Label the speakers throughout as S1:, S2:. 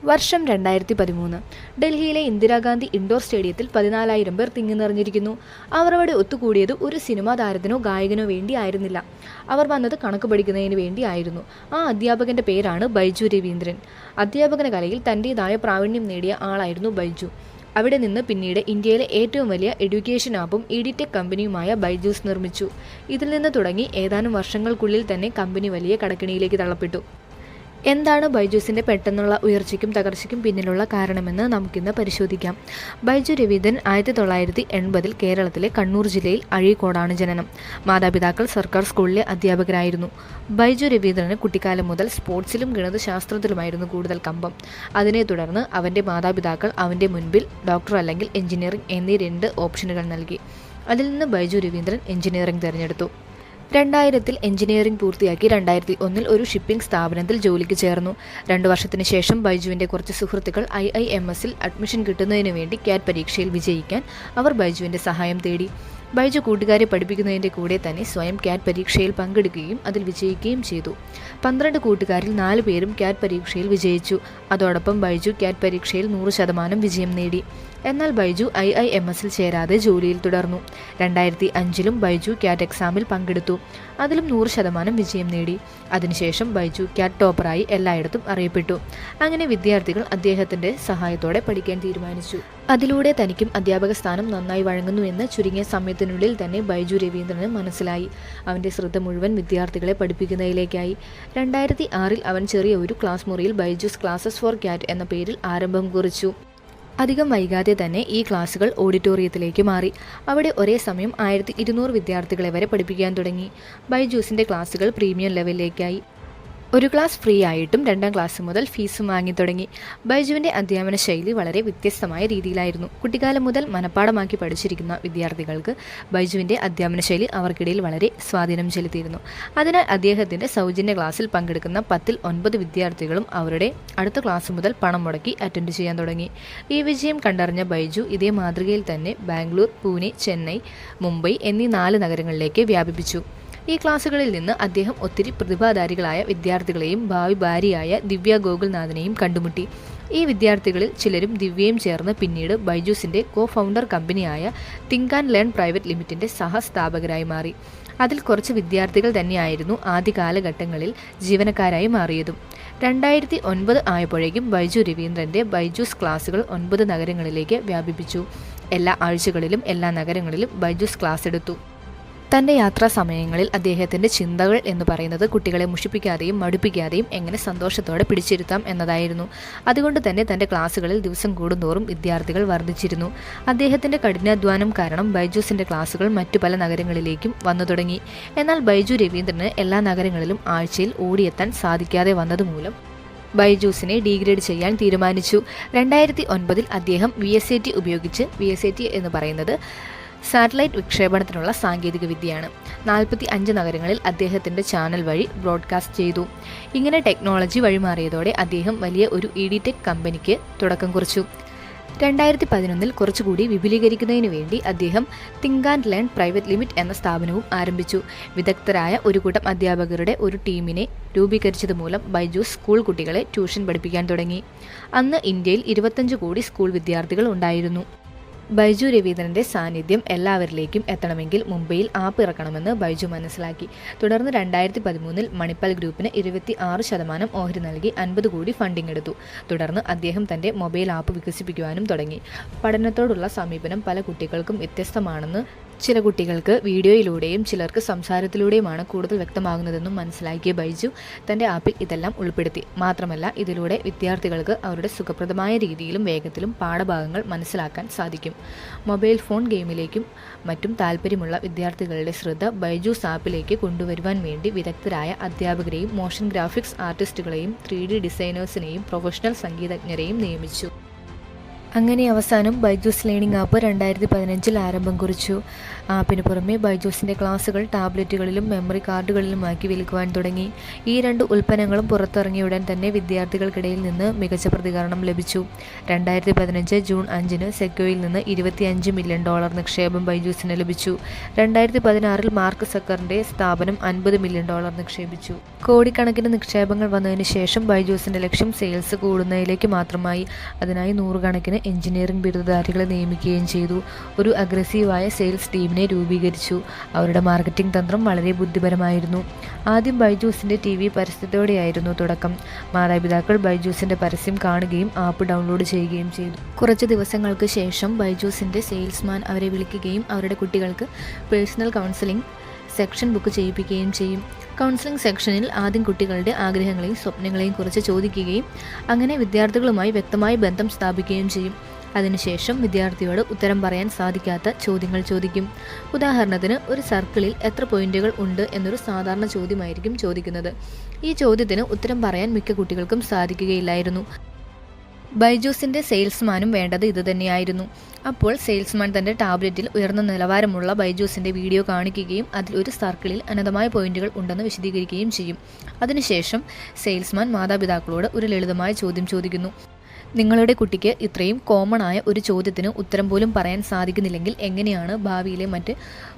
S1: വർഷം 2013. ഡൽഹിയിലെ ഇന്ദിരാഗാന്ധി ഇൻഡോർ സ്റ്റേഡിയത്തിൽ 14,000 പേർ തിങ്ങി നിറഞ്ഞിരിക്കുന്നു. അവർ അവിടെ ഒത്തുകൂടിയത് ഒരു സിനിമാ താരത്തിനോ ഗായകനോ വേണ്ടി ആയിരുന്നില്ല. അവർ വന്നത് കണക്ക് പഠിക്കുന്നതിന് വേണ്ടിയായിരുന്നു. ആ അധ്യാപകന്റെ പേരാണ് ബൈജു രവീന്ദ്രൻ. അധ്യാപന കലയിൽ തൻ്റേതായ പ്രാവീണ്യം നേടിയ ആളായിരുന്നു ബൈജു. അവിടെ നിന്ന് പിന്നീട് ഇന്ത്യയിലെ ഏറ്റവും വലിയ എഡ്യൂക്കേഷൻ ആപ്പും ഇഡിടെക് കമ്പനിയുമായ ബൈജൂസ് നിർമ്മിച്ചു. ഇതിൽ നിന്ന് തുടങ്ങി ഏതാനും വർഷങ്ങൾക്കുള്ളിൽ തന്നെ കമ്പനി വലിയ കടക്കിണിയിലേക്ക് തള്ളപ്പെട്ടു. എന്താണ് ബൈജൂസിൻ്റെ പെട്ടെന്നുള്ള ഉയർച്ചയ്ക്കും തകർച്ചയ്ക്കും പിന്നിലുള്ള കാരണമെന്ന് നമുക്കിന്ന് പരിശോധിക്കാം. ബൈജു രവീന്ദ്രൻ 1980 കേരളത്തിലെ കണ്ണൂർ ജില്ലയിൽ അഴീക്കോടാണ് ജനനം. മാതാപിതാക്കൾ സർക്കാർ സ്കൂളിലെ അധ്യാപകരായിരുന്നു. ബൈജു രവീന്ദ്രന് കുട്ടിക്കാലം മുതൽ സ്പോർട്സിലും ഗണിതശാസ്ത്രത്തിലുമായിരുന്നു കൂടുതൽ കമ്പം. അതിനെ തുടർന്ന് അവൻ്റെ മാതാപിതാക്കൾ അവൻ്റെ മുൻപിൽ ഡോക്ടർ അല്ലെങ്കിൽ എഞ്ചിനീയറിംഗ് എന്നീ 2 ഓപ്ഷനുകൾ നൽകി. അതിൽ നിന്ന് ബൈജു രവീന്ദ്രൻ എഞ്ചിനീയറിംഗ് തിരഞ്ഞെടുത്തു. 2000 എഞ്ചിനീയറിംഗ് പൂർത്തിയാക്കി 2001 ഒരു ഷിപ്പിംഗ് സ്ഥാപനത്തിൽ ജോലിക്ക് ചേർന്നു. 2 വർഷത്തിന് ശേഷം ബൈജുവിൻ്റെ കുറച്ച് സുഹൃത്തുക്കൾ IIMSൽ അഡ്മിഷൻ കിട്ടുന്നതിന് വേണ്ടി ക്യാറ്റ് പരീക്ഷയിൽ വിജയിക്കാൻ അവർ ബൈജുവിൻ്റെ സഹായം തേടി. ബൈജു കൂട്ടുകാരെ പഠിപ്പിക്കുന്നതിൻ്റെ കൂടെ തന്നെ സ്വയം ക്യാറ്റ് പരീക്ഷയിൽ പങ്കെടുക്കുകയും അതിൽ വിജയിക്കുകയും ചെയ്തു. 12 കൂട്ടുകാരിൽ 4 പേരും ക്യാറ്റ് പരീക്ഷയിൽ വിജയിച്ചു. അതോടൊപ്പം ബൈജു ക്യാറ്റ് പരീക്ഷയിൽ 100% വിജയം നേടി. എന്നാൽ ബൈജു IIMSൽ ചേരാതെ ജോലിയിൽ തുടർന്നു. 2005ലും ബൈജു ക്യാറ്റ് എക്സാമിൽ പങ്കെടുത്തു. അതിലും 100% വിജയം നേടി. അതിനുശേഷം ബൈജു ക്യാറ്റ് ടോപ്പറായി എല്ലായിടത്തും അറിയപ്പെട്ടു. അങ്ങനെ വിദ്യാർത്ഥികൾ അദ്ദേഹത്തിൻ്റെ സഹായത്തോടെ പഠിക്കാൻ തീരുമാനിച്ചു. അതിലൂടെ തനിക്കും അധ്യാപക സ്ഥാനം നന്നായി വഴങ്ങുന്നുവെന്ന് ചുരുങ്ങിയ സമയത്തിനുള്ളിൽ തന്നെ ബൈജു രവീന്ദ്രന് മനസ്സിലായി. അവൻ്റെ ശ്രദ്ധ മുഴുവൻ വിദ്യാർത്ഥികളെ പഠിപ്പിക്കുന്നതിലേക്കായി. 2006 അവൻ ചെറിയ ഒരു ക്ലാസ് മുറിയിൽ ബൈജൂസ് ക്ലാസസ് ഫോർ ക്യാറ്റ് എന്ന പേരിൽ ആരംഭം കുറിച്ചു. അധികം വൈകാതെ തന്നെ ഈ ക്ലാസുകൾ ഓഡിറ്റോറിയത്തിലേക്ക് മാറി. അവിടെ ഒരേ സമയം 1200 വിദ്യാർത്ഥികളെ വരെ പഠിപ്പിക്കാൻ തുടങ്ങി. ബൈജൂസിൻ്റെ ക്ലാസുകൾ പ്രീമിയം ലെവലിലേക്കായി. ഒരു ക്ലാസ് ഫ്രീ ആയിട്ടും 2ാം ക്ലാസ് മുതൽ ഫീസും വാങ്ങി തുടങ്ങി. ബൈജുവിൻ്റെ അധ്യാപന ശൈലി വളരെ വ്യത്യസ്തമായ രീതിയിലായിരുന്നു. കുട്ടിക്കാലം മുതൽ മനഃപ്പാടമാക്കി പഠിച്ചിരിക്കുന്ന വിദ്യാർത്ഥികൾക്ക് ബൈജുവിൻ്റെ അധ്യാപന ശൈലി അവർക്കിടയിൽ വളരെ സ്വാധീനം ചെലുത്തിയിരുന്നു. അതിനാൽ അദ്ദേഹത്തിൻ്റെ സൗജന്യ ക്ലാസ്സിൽ പങ്കെടുക്കുന്ന 10ൽ 9 വിദ്യാർത്ഥികളും അവരുടെ അടുത്ത ക്ലാസ് മുതൽ പണം മുടക്കി അറ്റൻഡ് ചെയ്യാൻ തുടങ്ങി. ഈ വിജയം കണ്ടറിഞ്ഞ ബൈജു ഇതേ മാതൃകയിൽ തന്നെ ബാംഗ്ലൂർ, പൂനെ, ചെന്നൈ, മുംബൈ എന്നീ 4 നഗരങ്ങളിലേക്ക് വ്യാപിപ്പിച്ചു. ഈ ക്ലാസ്സുകളിൽ നിന്ന് അദ്ദേഹം ഒത്തിരി പ്രതിഭാധാരികളായ വിദ്യാർത്ഥികളെയും ഭാവി ഭാര്യയായ ദിവ്യ ഗോകുൽനാഥിനെയും കണ്ടുമുട്ടി. ഈ വിദ്യാർത്ഥികളിൽ ചിലരും ദിവ്യയും ചേർന്ന് പിന്നീട് ബൈജൂസിൻ്റെ കോ-ഫൗണ്ടർ കമ്പനിയായ തിങ്ക് ആൻഡ് ലേൺ പ്രൈവറ്റ് ലിമിറ്റഡിൻ്റെ സഹസ്ഥാപകരായി മാറി. അതിൽ കുറച്ച് വിദ്യാർത്ഥികൾ തന്നെയായിരുന്നു ആദ്യ കാലഘട്ടങ്ങളിൽ ജീവനക്കാരായി മാറിയതും. 2009 ആയപ്പോഴേക്കും ബൈജു രവീന്ദ്രൻ്റെ ബൈജൂസ് ക്ലാസുകൾ 9 നഗരങ്ങളിലേക്ക് വ്യാപിപ്പിച്ചു. എല്ലാ ആഴ്ചകളിലും എല്ലാ നഗരങ്ങളിലും ബൈജൂസ് ക്ലാസ് എടുത്തു. തൻ്റെ യാത്രാ സമയങ്ങളിൽ അദ്ദേഹത്തിൻ്റെ ചിന്തകൾ എന്ന് പറയുന്നത് കുട്ടികളെ മുഷിപ്പിക്കാതെയും മടുപ്പിക്കാതെയും എങ്ങനെ സന്തോഷത്തോടെ പിടിച്ചിരുത്താം എന്നതായിരുന്നു. അതുകൊണ്ട് തന്നെ തൻ്റെ ക്ലാസ്സുകളിൽ ദിവസം കൂടുന്തോറും വിദ്യാർത്ഥികൾ വർദ്ധിച്ചിരുന്നു. അദ്ദേഹത്തിൻ്റെ കഠിനാധ്വാനം കാരണം ബൈജൂസിൻ്റെ ക്ലാസ്സുകൾ മറ്റു പല നഗരങ്ങളിലേക്കും വന്നു തുടങ്ങി. എന്നാൽ ബൈജു രവീന്ദ്രന് എല്ലാ നഗരങ്ങളിലും ആഴ്ചയിൽ ഓടിയെത്താൻ സാധിക്കാതെ വന്നതുമൂലം ബൈജൂസിനെ ഡീഗ്രേഡ് ചെയ്യാൻ തീരുമാനിച്ചു. 2009 അദ്ദേഹം VSAT ഉപയോഗിച്ച്, VSAT എന്ന് പറയുന്നത് സാറ്റലൈറ്റ് വിക്ഷേപണത്തിനുള്ള സാങ്കേതിക വിദ്യയാണ്, 45 നഗരങ്ങളിൽ അദ്ദേഹത്തിൻ്റെ ചാനൽ വഴി ബ്രോഡ്കാസ്റ്റ് ചെയ്തു. ഇങ്ങനെ ടെക്നോളജി വഴിമാറിയതോടെ അദ്ദേഹം വലിയ ഒരു ഇഡിടെക് കമ്പനിക്ക് തുടക്കം കുറിച്ചു. 2011 കുറച്ചുകൂടി വിപുലീകരിക്കുന്നതിന് വേണ്ടി അദ്ദേഹം think and learn private limit എന്ന സ്ഥാപനവും ആരംഭിച്ചു. വിദഗ്ധരായ ഒരു കൂട്ടം അധ്യാപകരുടെ ഒരു ടീമിനെ രൂപീകരിച്ചത് മൂലം ബൈജൂസ് സ്കൂൾ കുട്ടികളെ ട്യൂഷൻ പഠിപ്പിക്കാൻ തുടങ്ങി. അന്ന് ഇന്ത്യയിൽ 25 കോടി സ്കൂൾ വിദ്യാർത്ഥികൾ ഉണ്ടായിരുന്നു. ബൈജു രവീന്ദ്രൻ്റെ സാന്നിധ്യം എല്ലാവരിലേക്കും എത്തണമെങ്കിൽ മുംബൈയിൽ ആപ്പ് ഇറക്കണമെന്ന് ബൈജു മനസ്സിലാക്കി. തുടർന്ന് 2013 മണിപ്പാൽ ഗ്രൂപ്പിന് 26% ഓഹരി നൽകി 50 കോടി ഫണ്ടിംഗ് എടുത്തു. തുടർന്ന് അദ്ദേഹം തൻ്റെ മൊബൈൽ ആപ്പ് വികസിപ്പിക്കുവാനും തുടങ്ങി. പഠനത്തോടുള്ള സമീപനം പല കുട്ടികൾക്കും വ്യത്യസ്തമാണെന്ന്, ചില കുട്ടികൾക്ക് വീഡിയോയിലൂടെയും ചിലർക്ക് സംസാരത്തിലൂടെയുമാണ് കൂടുതൽ വ്യക്തമാകുന്നതെന്നും മനസ്സിലാക്കിയ ബൈജു തൻ്റെ ആപ്പിൽ ഇതെല്ലാം ഉൾപ്പെടുത്തി. മാത്രമല്ല, ഇതിലൂടെ വിദ്യാർത്ഥികൾക്ക് അവരുടെ സുഖപ്രദമായ രീതിയിലും വേഗത്തിലും പാഠഭാഗങ്ങൾ മനസ്സിലാക്കാൻ സാധിക്കും. മൊബൈൽ ഫോൺ ഗെയിമിലേക്കും മറ്റും താല്പര്യമുള്ള വിദ്യാർത്ഥികളുടെ ശ്രദ്ധ ബൈജൂസ് ആപ്പിലേക്ക് കൊണ്ടുവരുവാൻ വേണ്ടി വിദഗ്ധരായ അധ്യാപകരെയും മോഷൻ ഗ്രാഫിക്സ് ആർട്ടിസ്റ്റുകളെയും 3D ഡിസൈനേഴ്സിനെയും പ്രൊഫഷണൽ സംഗീതജ്ഞരെയും നിയമിച്ചു. അങ്ങനെ അവസാനം ബൈജൂസ് ലേണിംഗ് ആപ്പ് 2015 ആരംഭം കുറിച്ചു. ആപ്പിന് പുറമെ ബൈജൂസിൻ്റെ ക്ലാസുകൾ ടാബ്ലറ്റുകളിലും മെമ്മറി കാർഡുകളിലുമാക്കി വിൽക്കുവാൻ തുടങ്ങി. ഈ 2 ഉൽപ്പന്നങ്ങളും പുറത്തിറങ്ങിയ ഉടൻ തന്നെ വിദ്യാർത്ഥികൾക്കിടയിൽ നിന്ന് മികച്ച പ്രതികരണം ലഭിച്ചു. 2015 ജൂൺ 5-ന് സെക്വോയിൽ നിന്ന് $25 മില്യൺ നിക്ഷേപം ബൈജൂസിന് ലഭിച്ചു. 2016-ൽ മാർക്ക് സക്കറിൻ്റെ സ്ഥാപനം $50 മില്യൺ നിക്ഷേപിച്ചു. കോടിക്കണക്കിന് നിക്ഷേപങ്ങൾ വന്നതിന് ശേഷം ബൈജൂസിൻ്റെ ലക്ഷ്യം സെയിൽസ് കൂടുന്നതിലേക്ക് മാത്രമായി. അതിനായി 100 കണക്കിന് എഞ്ചിനീയറിംഗ് ബിരുദധാരികളെ നിയമിക്കുകയും ചെയ്തു. ഒരു അഗ്രസീവായ സെയിൽസ് ടീമിനെ രൂപീകരിച്ചു. അവരുടെ മാർക്കറ്റിംഗ് തന്ത്രം വളരെ ബുദ്ധിപരമായിരുന്നു. ആദ്യം ബൈജൂസിൻ്റെ TV പരസ്യത്തോടെയായിരുന്നു തുടക്കം. മാതാപിതാക്കൾ ബൈജൂസിൻ്റെ പരസ്യം കാണുകയും ആപ്പ് ഡൗൺലോഡ് ചെയ്യുകയും ചെയ്തു. കുറച്ച് ദിവസങ്ങൾക്ക് ശേഷം ബൈജൂസിൻ്റെ സെയിൽസ്മാൻ അവരെ വിളിക്കുകയും അവരുടെ കുട്ടികൾക്ക് പേഴ്സണൽ കൗൺസിലിംഗ് സെക്ഷൻ ബുക്ക് ചെയ്യിപ്പിക്കുകയും ചെയ്യും. കൗൺസിലിംഗ് സെക്ഷനിൽ ആദ്യം കുട്ടികളുടെ ആഗ്രഹങ്ങളെയും സ്വപ്നങ്ങളെയും കുറിച്ച് ചോദിക്കുകയും അങ്ങനെ വിദ്യാർത്ഥികളുമായി വ്യക്തമായ ബന്ധം സ്ഥാപിക്കുകയും ചെയ്യും. അതിനുശേഷം വിദ്യാർത്ഥിയോട് ഉത്തരം പറയാൻ സാധിക്കാത്ത ചോദ്യങ്ങൾ ചോദിക്കും. ഉദാഹരണത്തിന്, ഒരു സർക്കിളിൽ എത്ര പോയിന്റുകൾ ഉണ്ട് എന്നൊരു സാധാരണ ചോദ്യമായിരിക്കും ചോദിക്കുന്നത്. ഈ ചോദ്യത്തിന് ഉത്തരം പറയാൻ മിക്ക കുട്ടികൾക്കും സാധിക്കുകയില്ലായിരുന്നു. ബൈജൂസിൻ്റെ സെയിൽസ്മാനും വേണ്ടത് ഇതുതന്നെയായിരുന്നു. അപ്പോൾ സെയിൽസ്മാൻ തൻ്റെ ടാബ്ലറ്റിൽ ഉയർന്ന നിലവാരമുള്ള ബൈജൂസിൻ്റെ വീഡിയോ കാണിക്കുകയും അതിൽ ഒരു സർക്കിളിൽ അനന്തമായ പോയിന്റുകൾ ഉണ്ടെന്ന് വിശദീകരിക്കുകയും ചെയ്യും. അതിനുശേഷം സെയിൽസ്മാൻ മാതാപിതാക്കളോട് ഒരു ലളിതമായ ചോദ്യം ചോദിക്കുന്നു. നിങ്ങളുടെ കുട്ടിക്ക് ഇത്രയും കോമൺ ആയ ഒരു ചോദ്യത്തിന് ഉത്തരം പോലും പറയാൻ സാധിക്കുന്നില്ലെങ്കിൽ എങ്ങനെയാണ് ഭാവിയിലെ മറ്റ്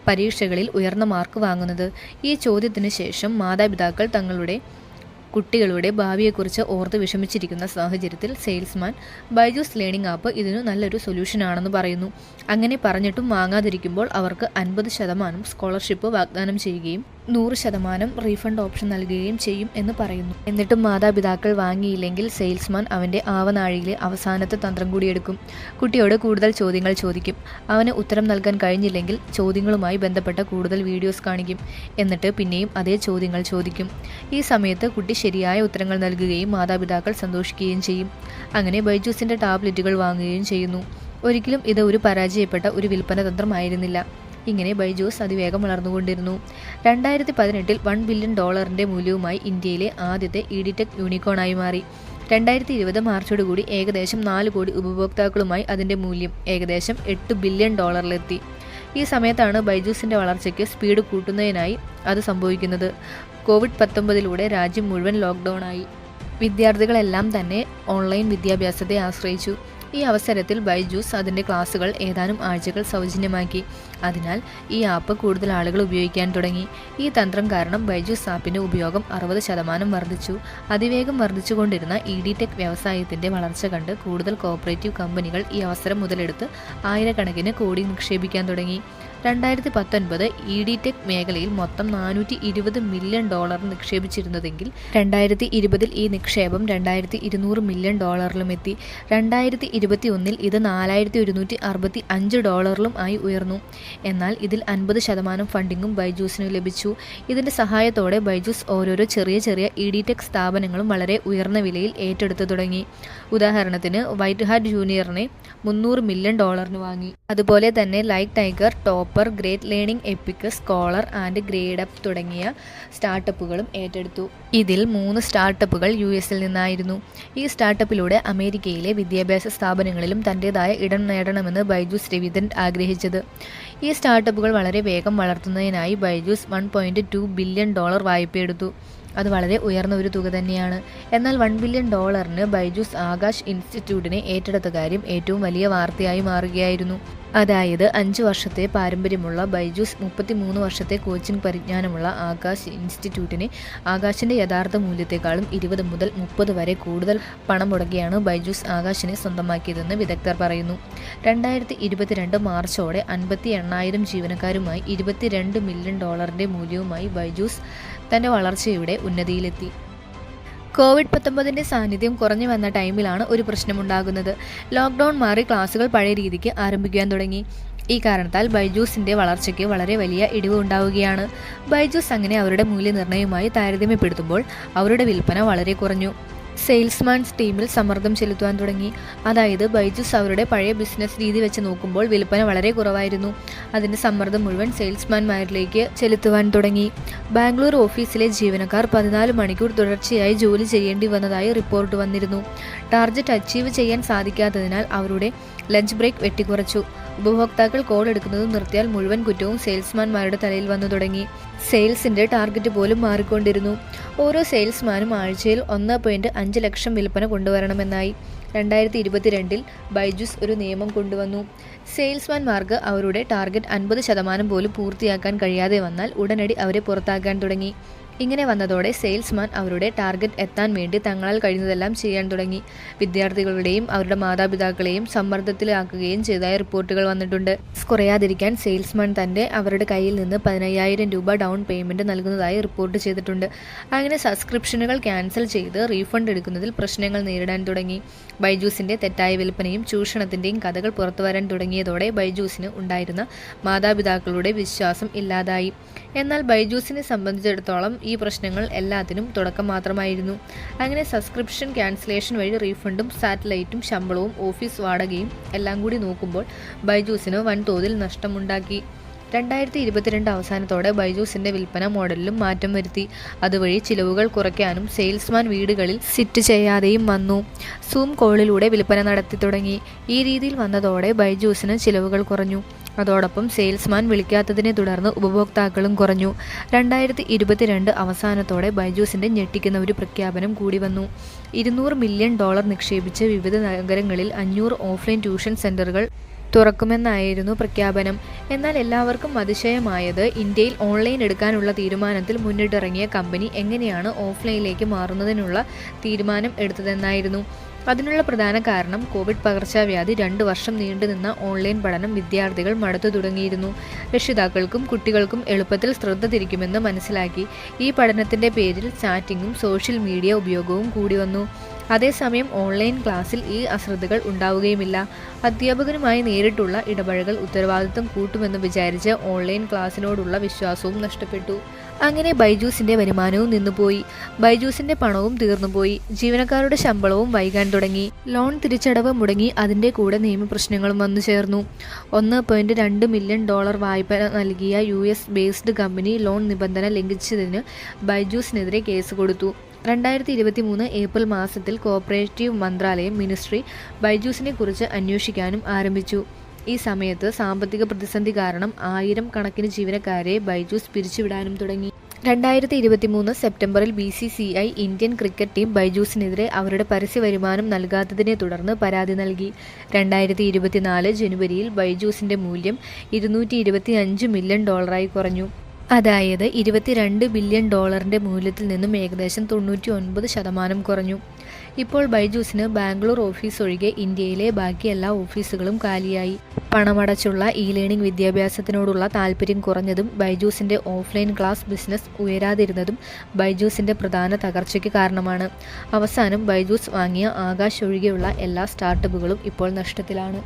S1: പരീക്ഷകളിൽ ഉയർന്ന മാർക്ക് വാങ്ങുന്നത്? ഈ ചോദ്യത്തിന് ശേഷം മാതാപിതാക്കൾ തങ്ങളുടെ കുട്ടികളുടെ ഭാവിയെക്കുറിച്ച് ഓർത്ത് വിഷമിച്ചിരിക്കുന്ന സാഹചര്യത്തിൽ സെയിൽസ്മാൻ ബൈജൂസ് ലേണിംഗ് ആപ്പ് ഇതിനു നല്ലൊരു സൊല്യൂഷനാണെന്ന് പറയുന്നു. അങ്ങനെ പറഞ്ഞിട്ടും വാങ്ങാതിരിക്കുമ്പോൾ അവർക്ക് 50% സ്കോളർഷിപ്പ് വാഗ്ദാനം ചെയ്യുകയും 100% റീഫണ്ട് ഓപ്ഷൻ നൽകുകയും ചെയ്യും എന്ന് പറയുന്നു. എന്നിട്ടും മാതാപിതാക്കൾ വാങ്ങിയില്ലെങ്കിൽ സെയിൽസ്മാൻ അവൻ്റെ ആവനാഴിയിലെ അവസാനത്തെ തന്ത്രം കൂടി എടുക്കും. കുട്ടിയോട് കൂടുതൽ ചോദ്യങ്ങൾ ചോദിക്കും. അവന് ഉത്തരം നൽകാൻ കഴിഞ്ഞില്ലെങ്കിൽ ചോദ്യങ്ങളുമായി ബന്ധപ്പെട്ട കൂടുതൽ വീഡിയോസ് കാണിക്കും. എന്നിട്ട് പിന്നെയും അതേ ചോദ്യങ്ങൾ ചോദിക്കും. ഈ സമയത്ത് കുട്ടി ശരിയായ ഉത്തരങ്ങൾ നൽകുകയും മാതാപിതാക്കൾ സന്തോഷിക്കുകയും ചെയ്യും. അങ്ങനെ ബൈജൂസിൻ്റെ ടാബ്ലറ്റുകൾ വാങ്ങുകയും ചെയ്യുന്നു. ഒരിക്കലും ഇത് ഒരു പരാജയപ്പെട്ട ഒരു വിൽപ്പന തന്ത്രമായിരുന്നില്ല. ഇങ്ങനെ ബൈജൂസ് അതിവേഗം വളർന്നുകൊണ്ടിരുന്നു. 2018-ൽ $1 ബില്യൺ മൂല്യവുമായി ഇന്ത്യയിലെ ആദ്യത്തെ ഇഡിടെക് യൂണിക്കോണായി മാറി. 2020 മാർച്ചോടുകൂടി ഏകദേശം 4 കോടി ഉപഭോക്താക്കളുമായി അതിൻ്റെ മൂല്യം ഏകദേശം $8 ബില്യൺ ഈ സമയത്താണ് ബൈജൂസിൻ്റെ വളർച്ചയ്ക്ക് സ്പീഡ് കൂട്ടുന്നതിനായി അത് സംഭവിക്കുന്നത്. COVID-19 രാജ്യം മുഴുവൻ ലോക്ക്ഡൗണായി. വിദ്യാർത്ഥികളെല്ലാം തന്നെ ഓൺലൈൻ വിദ്യാഭ്യാസത്തെ ആശ്രയിച്ചു. ഈ അവസരത്തിൽ ബൈജൂസ് അതിൻ്റെ ക്ലാസുകൾ ഏതാനും ആഴ്ചകൾ സൗജന്യമാക്കി. അതിനാൽ ഈ ആപ്പ് കൂടുതൽ ആളുകൾ ഉപയോഗിക്കാൻ തുടങ്ങി. ഈ തന്ത്രം കാരണം ബൈജൂസ് ആപ്പിൻ്റെ ഉപയോഗം 60% വർദ്ധിച്ചു. അതിവേഗം വർദ്ധിച്ചുകൊണ്ടിരുന്ന ഇഡിടെക് വ്യവസായത്തിൻ്റെ വളർച്ച കണ്ട് കൂടുതൽ കോഓപ്പറേറ്റീവ് കമ്പനികൾ ഈ അവസരം മുതലെടുത്ത് ആയിരക്കണക്കിന് കോടി നിക്ഷേപിക്കാൻ തുടങ്ങി. 2019 ഇഡിടെക് മേഖലയിൽ മൊത്തം $420 മില്യൺ നിക്ഷേപിച്ചിരുന്നതെങ്കിൽ 2020-ൽ ഈ നിക്ഷേപം $2200 മില്യൺ എത്തി. 2021-ൽ ഇത് $4165 ആയി ഉയർന്നു. എന്നാൽ ഇതിൽ 50% ഫണ്ടിങ്ങും ബൈജൂസിന് ലഭിച്ചു. ഇതിൻ്റെ സഹായത്തോടെ ബൈജൂസ് ഓരോരോ ചെറിയ ചെറിയ ഇഡിടെക് സ്ഥാപനങ്ങളും വളരെ ഉയർന്ന വിലയിൽ ഏറ്റെടുത്തു തുടങ്ങി. ഉദാഹരണത്തിന് വൈറ്റ് ഹാറ്റ് ജൂനിയറിനെ $300 മില്യൺ വാങ്ങി. അതുപോലെ തന്നെ light tiger, Toppr, Great Learning, Epic, Scholr and Gradeup തുടങ്ങിയ സ്റ്റാർട്ടപ്പുകളും ഏറ്റെടുത്തു. ഇതിൽ 3 സ്റ്റാർട്ടപ്പുകൾ US-ൽ നിന്നായിരുന്നു. ഈ സ്റ്റാർട്ടപ്പിലൂടെ അമേരിക്കയിലെ വിദ്യാഭ്യാസ സ്ഥാപനങ്ങളിലും തൻ്റെതായ ഇടം നേടണമെന്ന് ബൈജൂസ് രവീന്ദ്രൻ ആഗ്രഹിച്ചത്. ഈ സ്റ്റാർട്ടപ്പുകൾ വളരെ വേഗം വളർത്തുന്നതിനായി ബൈജൂസ് $1.2 ബില്യൺ വായ്പയെടുത്തു. അത് വളരെ ഉയർന്ന ഒരു തുക തന്നെയാണ്. എന്നാൽ $1 ബില്യൺ ബൈജൂസ് ആകാശ് ഇൻസ്റ്റിറ്റ്യൂട്ടിനെ ഏറ്റെടുത്ത കാര്യം ഏറ്റവും വലിയ വാർത്തയായി മാറുകയായിരുന്നു. അതായത് 5 വർഷത്തെ പാരമ്പര്യമുള്ള ബൈജൂസ് 33 വർഷത്തെ കോച്ചിംഗ് പരിജ്ഞാനമുള്ള ആകാശ് ഇൻസ്റ്റിറ്റ്യൂട്ടിനെ ആകാശിൻ്റെ യഥാർത്ഥ മൂല്യത്തെക്കാളും 20 മുതൽ 30 വരെ കൂടുതൽ പണം മുടക്കിയാണ് ബൈജൂസ് ആകാശിനെ സ്വന്തമാക്കിയതെന്ന് വിദഗ്ധർ പറയുന്നു. 2022 മാർച്ചോടെ 58,000 ജീവനക്കാരുമായി $22 മില്യൺ മൂല്യവുമായി ബൈജൂസ് തൻ്റെ വളർച്ചയുടെ ഉന്നതിയിലെത്തി. COVID-19 സാന്നിധ്യം കുറഞ്ഞു വന്ന ടൈമിലാണ് ഒരു പ്രശ്നമുണ്ടാകുന്നത്. ലോക്ക്ഡൗൺ മാറി ക്ലാസുകൾ പഴയ രീതിക്ക് ആരംഭിക്കാൻ തുടങ്ങി. ഈ കാരണത്താൽ ബൈജൂസിൻ്റെ വളർച്ചയ്ക്ക് വളരെ വലിയ ഇടിവ് ഉണ്ടാവുകയാണ്. ബൈജൂസ് അങ്ങനെ അവരുടെ മൂല്യനിർണ്ണയവുമായി താരതമ്യപ്പെടുത്തുമ്പോൾ അവരുടെ വിൽപ്പന വളരെ കുറഞ്ഞു. സെയിൽസ്മാൻസ് ടീമിൽ സമ്മർദ്ദം ചെലുത്തുവാൻ തുടങ്ങി. അതായത് ബൈജൂസ് അവരുടെ പഴയ ബിസിനസ് രീതി വെച്ച് നോക്കുമ്പോൾ വിൽപ്പന വളരെ കുറവായിരുന്നു. അതിൻ്റെ സമ്മർദ്ദം മുഴുവൻ സെയിൽസ്മാൻമാരിലേക്ക് ചെലുത്തുവാൻ തുടങ്ങി. ബാംഗ്ലൂർ ഓഫീസിലെ ജീവനക്കാർ 14 മണിക്കൂർ തുടർച്ചയായി ജോലി ചെയ്യേണ്ടി വന്നതായി റിപ്പോർട്ട് വന്നിരുന്നു. ടാർഗറ്റ് അച്ചീവ് ചെയ്യാൻ സാധിക്കാത്തതിനാൽ അവരുടെ ലഞ്ച് ബ്രേക്ക് വെട്ടിക്കുറച്ചു. ഉപഭോക്താക്കൾ കോൾ എടുക്കുന്നത് നിർത്തിയാൽ മുഴുവൻ കുറ്റവും സെയിൽസ്മാൻമാരുടെ തലയിൽ വന്നു തുടങ്ങി. സെയിൽസിൻ്റെ ടാർഗറ്റ് പോലും മാറിക്കൊണ്ടിരുന്നു. ഓരോ സെയിൽസ്മാനും ആഴ്ചയിൽ 1.5 ലക്ഷം വിൽപ്പന കൊണ്ടുവരണമെന്നായി. 2022 ബൈജൂസ് ഒരു നിയമം കൊണ്ടുവന്നു. സെയിൽസ്മാൻമാർക്ക് അവരുടെ ടാർഗറ്റ് 50% പോലും പൂർത്തിയാക്കാൻ കഴിയാതെ വന്നാൽ ഉടനടി അവരെ പുറത്താക്കാൻ തുടങ്ങി. ഇങ്ങനെ വന്നതോടെ സെയിൽസ്മാൻ അവരുടെ ടാർഗറ്റ് എത്താൻ വേണ്ടി തങ്ങളാൽ കഴിയുന്നതെല്ലാം ചെയ്യാൻ തുടങ്ങി. വിദ്യാർത്ഥികളുടെയും അവരുടെ മാതാപിതാക്കളെയും സമ്മർദ്ദത്തിലാക്കുകയും ചെയ്തതായി റിപ്പോർട്ടുകൾ വന്നിട്ടുണ്ട്. കുറയാതിരിക്കാൻ സെയിൽസ്മാൻ അവരുടെ കയ്യിൽ നിന്ന് 15,000 രൂപ ഡൗൺ പേയ്മെൻറ്റ് നൽകുന്നതായി റിപ്പോർട്ട് ചെയ്തിട്ടുണ്ട്. അങ്ങനെ സബ്സ്ക്രിപ്ഷനുകൾ ക്യാൻസൽ ചെയ്ത് റീഫണ്ട് എടുക്കുന്നതിൽ പ്രശ്നങ്ങൾ നേരിടാൻ തുടങ്ങി. ബൈജൂസിൻ്റെ തെറ്റായ വിൽപ്പനയും ചൂഷണത്തിൻ്റെയും കഥകൾ പുറത്തുവരാൻ തുടങ്ങിയതോടെ ബൈജൂസിന് ഉണ്ടായിരുന്ന മാതാപിതാക്കളുടെ വിശ്വാസം ഇല്ലാതായി. എന്നാൽ ബൈജൂസിനെ സംബന്ധിച്ചിടത്തോളം ഈ പ്രശ്നങ്ങൾ എല്ലാത്തിനും തുടക്കം മാത്രമായിരുന്നു. അങ്ങനെ സബ്സ്ക്രിപ്ഷൻ ക്യാൻസലേഷൻ വഴി റീഫണ്ടും സാറ്റലൈറ്റും ശമ്പളവും ഓഫീസ് വാടകയും എല്ലാം കൂടി നോക്കുമ്പോൾ ബൈജൂസിന് വൻതോതിൽ നഷ്ടമുണ്ടാക്കി. 2022 അവസാനത്തോടെ ബൈജൂസിൻ്റെ വിൽപ്പന മോഡലിലും മാറ്റം വരുത്തി. അതുവഴി ചിലവുകൾ കുറയ്ക്കാനും സെയിൽസ്മാൻ വീടുകളിൽ സിറ്റ് ചെയ്യാതെയും വന്നു. സൂം കോളിലൂടെ വിൽപ്പന നടത്തി തുടങ്ങി. ഈ രീതിയിൽ വന്നതോടെ ബൈജൂസിന് ചിലവുകൾ കുറഞ്ഞു. അതോടൊപ്പം സെയിൽസ്മാൻ വിളിക്കാത്തതിനെ തുടർന്ന് ഉപഭോക്താക്കളും കുറഞ്ഞു. 2022 അവസാനത്തോടെ ബൈജൂസിൻ്റെ ഞെട്ടിക്കുന്ന ഒരു പ്രഖ്യാപനം കൂടി വന്നു. $200 മില്യൺ നിക്ഷേപിച്ച് വിവിധ നഗരങ്ങളിൽ 500 ഓഫ്ലൈൻ ട്യൂഷൻ സെൻ്ററുകൾ തുറക്കുമെന്നായിരുന്നു പ്രഖ്യാപനം. എന്നാൽ എല്ലാവർക്കും അതിശയമായത് ഇന്ത്യയിൽ ഓൺലൈൻ എടുക്കാനുള്ള തീരുമാനത്തിൽ മുന്നിട്ടിറങ്ങിയ കമ്പനി എങ്ങനെയാണ് ഓഫ്ലൈനിലേക്ക് മാറുന്നതിനുള്ള തീരുമാനം എടുത്തതെന്നായിരുന്നു. അതിനുള്ള പ്രധാന കാരണം കോവിഡ് പകർച്ചവ്യാധി 2 വർഷം നീണ്ടുനിന്ന ഓൺലൈൻ പഠനം വിദ്യാർത്ഥികൾ മടുത്തു തുടങ്ങിയിരുന്നു. രക്ഷിതാക്കൾക്കും കുട്ടികൾക്കും എളുപ്പത്തിൽ ശ്രദ്ധ തിരിക്കുമെന്ന് മനസ്സിലാക്കി ഈ പഠനത്തിൻ്റെ പേരിൽ ചാറ്റിങ്ങും സോഷ്യൽ മീഡിയ ഉപയോഗവും കൂടി വന്നു. അതേസമയം ഓൺലൈൻ ക്ലാസ്സിൽ ഈ അശ്രദ്ധകൾ ഉണ്ടാവുകയുമില്ല. അധ്യാപകനുമായി നേരിട്ടുള്ള ഇടപഴകൽ ഉത്തരവാദിത്തം കൂട്ടുമെന്ന് വിചാരിച്ച് ഓൺലൈൻ ക്ലാസ്സിനോടുള്ള വിശ്വാസവും നഷ്ടപ്പെട്ടു. അങ്ങനെ ബൈജൂസിൻ്റെ വരുമാനവും നിന്നുപോയി. ബൈജൂസിൻ്റെ പണവും തീർന്നുപോയി. ജീവനക്കാരുടെ ശമ്പളവും വൈകാൻ തുടങ്ങി. ലോൺ തിരിച്ചടവ് മുടങ്ങി. അതിൻ്റെ കൂടെ നിയമപ്രശ്നങ്ങളും വന്നു ചേർന്നു. $1.2 മില്യൺ വായ്പ നൽകിയ US ബേസ്ഡ് കമ്പനി ലോൺ നിബന്ധന ലംഘിച്ചതിന് ബൈജൂസിനെതിരെ കേസ് കൊടുത്തു. 2023 ഏപ്രിൽ മാസത്തിൽ കോർപ്പറേറ്റീവ് മന്ത്രാലയം മിനിസ്ട്രി ബൈജൂസിനെ കുറിച്ച് അന്വേഷിക്കാനും ആരംഭിച്ചു. ഈ സമയത്ത് സാമ്പത്തിക പ്രതിസന്ധി കാരണം 1000 കണക്കിന് ജീവനക്കാരെ ബൈജൂസ് പിരിച്ചുവിടാനും തുടങ്ങി. 2023 സെപ്റ്റംബറിൽ BCCI ഇന്ത്യൻ ക്രിക്കറ്റ് ടീം ബൈജൂസിനെതിരെ അവരുടെ പരസ്യ വരുമാനം നൽകാത്തതിനെ തുടർന്ന് പരാതി നൽകി. 2024 ജനുവരിയിൽ ബൈജൂസിൻ്റെ മൂല്യം $225 മില്യൺ കുറഞ്ഞു. അതായത് $22 ബില്യൺ മൂല്യത്തിൽ നിന്നും ഏകദേശം 99% കുറഞ്ഞു. ഇപ്പോൾ ബൈജൂസിന് ബാംഗ്ലൂർ ഓഫീസ് ഒഴികെ ഇന്ത്യയിലെ ബാക്കി എല്ലാ ഓഫീസുകളും കാലിയായി. പണമടച്ചുള്ള ലേണിംഗ് വിദ്യാഭ്യാസത്തിനോടുള്ള താല്പര്യം കുറഞ്ഞതും ബൈജൂസിൻ്റെ ഓഫ്ലൈൻ ക്ലാസ് ബിസിനസ് ഉയരാതിരുന്നതും ബൈജൂസിൻ്റെ പ്രധാന തകർച്ചയ്ക്ക് കാരണമാണ്. അവസാനം ബൈജൂസ് വാങ്ങിയ ആകാശ് ഒഴികെയുള്ള എല്ലാ സ്റ്റാർട്ടപ്പുകളും ഇപ്പോൾ നഷ്ടത്തിലാണ്.